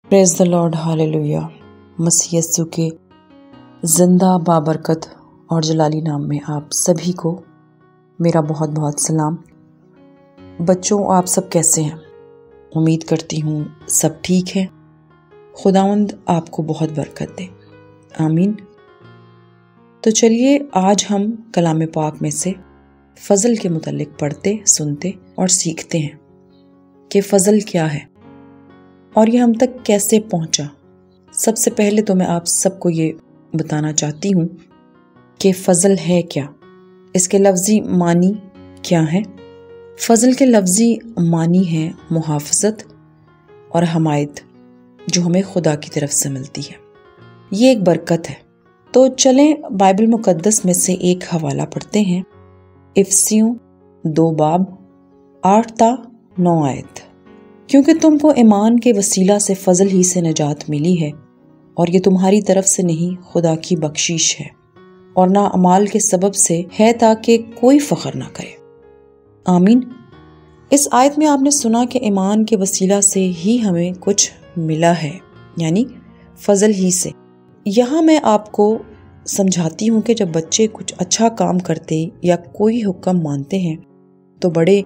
Praise the lord, hallelujah. मसीह यीशु के जिंदा बाबरकत और जलाली नाम में आप सभी को मेरा बहुत बहुत सलाम। बच्चों, आप सब कैसे हैं? उम्मीद करती हूँ सब ठीक है। खुदावंद आपको बहुत बरकत दे, आमीन। तो चलिए आज हम कलाम पाक में से फजल के मुतालिक पढ़ते, सुनते और सीखते हैं कि फजल क्या है और ये हम तक कैसे पहुंचा। सबसे पहले तो मैं आप सबको ये बताना चाहती हूँ कि फजल है क्या, इसके लफ्ज़ी मानी क्या है। फजल के लफ्ज़ी मानी है मुहाफ़ज़त और हमायत, जो हमें खुदा की तरफ से मिलती है। ये एक बरकत है। तो चलें बाइबल मुक़द्दस में से एक हवाला पढ़ते हैं। इफसियों 2 बाब 8-9 आयत। क्योंकि तुमको ईमान के वसीला से फजल ही से नजात मिली है, और ये तुम्हारी तरफ से नहीं, खुदा की बख्शीश है, और ना अमाल के सबब से है, ताकि कोई फख्र ना करे। आमीन। इस आयत में आपने सुना कि ईमान के वसीला से ही हमें कुछ मिला है, यानी फजल ही से। यहाँ मैं आपको समझाती हूँ कि जब बच्चे कुछ अच्छा काम करते या कोई हुक्म मानते हैं तो बड़े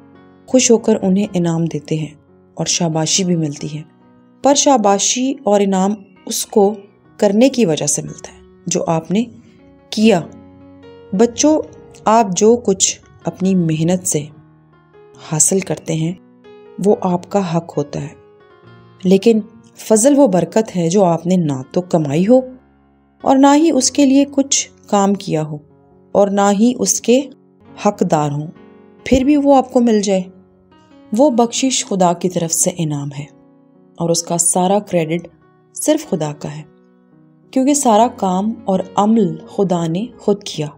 खुश होकर उन्हें इनाम देते हैं और शाबाशी भी मिलती है। पर शाबाशी और इनाम उसको करने की वजह से मिलता है जो आपने किया। बच्चों, आप जो कुछ अपनी मेहनत से हासिल करते हैं वो आपका हक होता है, लेकिन फजल वो बरकत है जो आपने ना तो कमाई हो और ना ही उसके लिए कुछ काम किया हो और ना ही उसके हकदार हो, फिर भी वो आपको मिल जाए। वो बख्शिश खुदा की तरफ से इनाम है और उसका सारा क्रेडिट सिर्फ खुदा का है, क्योंकि सारा काम और अमल खुदा ने खुद किया।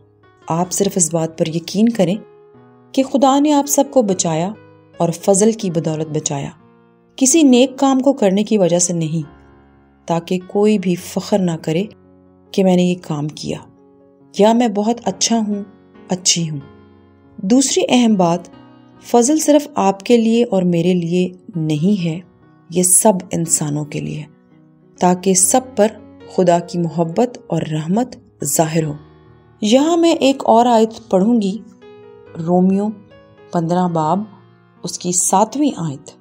आप सिर्फ इस बात पर यकीन करें कि खुदा ने आप सबको बचाया और फजल की बदौलत बचाया, किसी नेक काम को करने की वजह से नहीं, ताकि कोई भी फख्र ना करे कि मैंने ये काम किया या मैं बहुत अच्छा हूँ, अच्छी हूँ। दूसरी अहम बात, फजल सिर्फ आपके लिए और मेरे लिए नहीं है, ये सब इंसानों के लिए है, ताकि सब पर खुदा की मोहब्बत और रहमत जाहिर हो। यहाँ मैं एक और आयत पढ़ूंगी, रोमियो 15 बाब उसकी 7वीं आयत।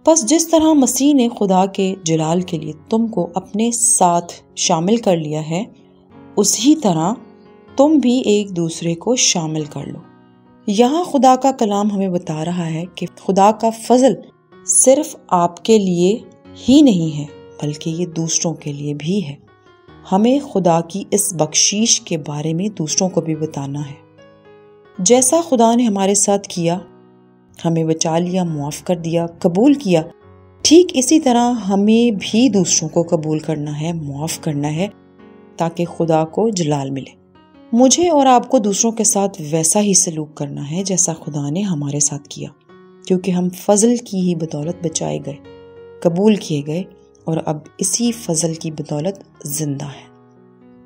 बस जिस तरह मसीह ने खुदा के जलाल के लिए तुमको अपने साथ शामिल कर लिया है, उसी तरह तुम भी एक दूसरे को शामिल कर लो। यहाँ खुदा का कलाम हमें बता रहा है कि खुदा का फजल सिर्फ आपके लिए ही नहीं है, बल्कि ये दूसरों के लिए भी है। हमें खुदा की इस बख्शीश के बारे में दूसरों को भी बताना है। जैसा खुदा ने हमारे साथ किया, हमें बचा लिया, मुआफ कर दिया, कबूल किया, ठीक इसी तरह हमें भी दूसरों को कबूल करना है, मुआफ करना है, ताकि खुदा को जलाल मिले। मुझे और आपको दूसरों के साथ वैसा ही सलूक करना है जैसा खुदा ने हमारे साथ किया, क्योंकि हम फजल की ही बदौलत बचाए गए, कबूल किए गए और अब इसी फजल की बदौलत जिंदा है।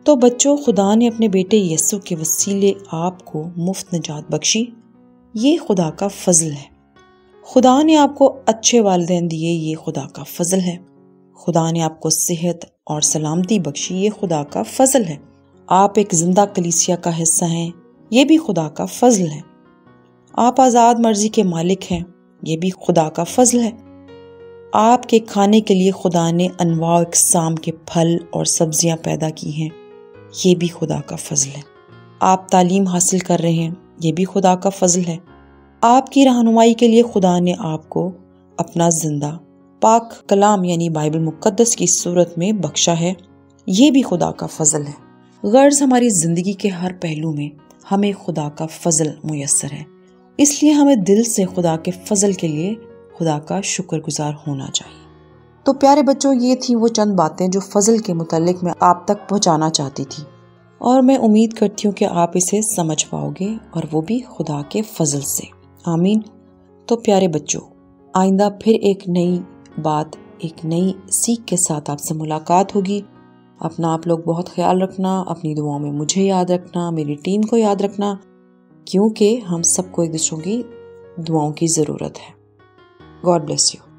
तो बच्चों, खुदा ने अपने बेटे यीशु के वसीले आपको मुफ्त निजात बख्शी। ये खुदा का फजल है। खुदा ने आपको अच्छे वालिदैन दिए, ये खुदा का फजल है। खुदा ने आपको सेहत और सलामती बख्शी, ये खुदा का फजल है। आप एक जिंदा कलीसिया का हिस्सा हैं, ये भी खुदा का फजल है। आप आज़ाद मर्जी के मालिक हैं, ये भी खुदा का फजल है। आपके खाने के लिए खुदा ने अनवा इकसाम के फल और सब्जियां पैदा की हैं, ये भी खुदा का फजल है। आप तालीम हासिल कर रहे हैं, ये भी खुदा का फजल है। आपकी रहनुमाई के लिए खुदा ने आपको अपना जिंदा पाक कलाम यानी बाइबल मुक़द्दस की सूरत में बख्शा है, ये भी खुदा का फजल है। गर्ज हमारी जिंदगी के हर पहलू में हमें खुदा का फजल मुयस्सर है, इसलिए हमें दिल से खुदा के फजल के लिए खुदा का शुक्रगुजार होना चाहिए। तो प्यारे बच्चों, ये थी वो चंद बातें जो फजल के मुतालिक मैं आप तक पहुंचाना चाहती थी, और मैं उम्मीद करती हूँ कि आप इसे समझ पाओगे, और वो भी खुदा के फजल से। आमीन। तो प्यारे बच्चों, आइंदा फिर एक नई बात, एक नई सीख के साथ आपसे मुलाकात होगी। अपना आप लोग बहुत ख्याल रखना, अपनी दुआओं में मुझे याद रखना, मेरी टीम को याद रखना, क्योंकि हम सबको एक दूसरों की दुआओं की ज़रूरत है। God bless you.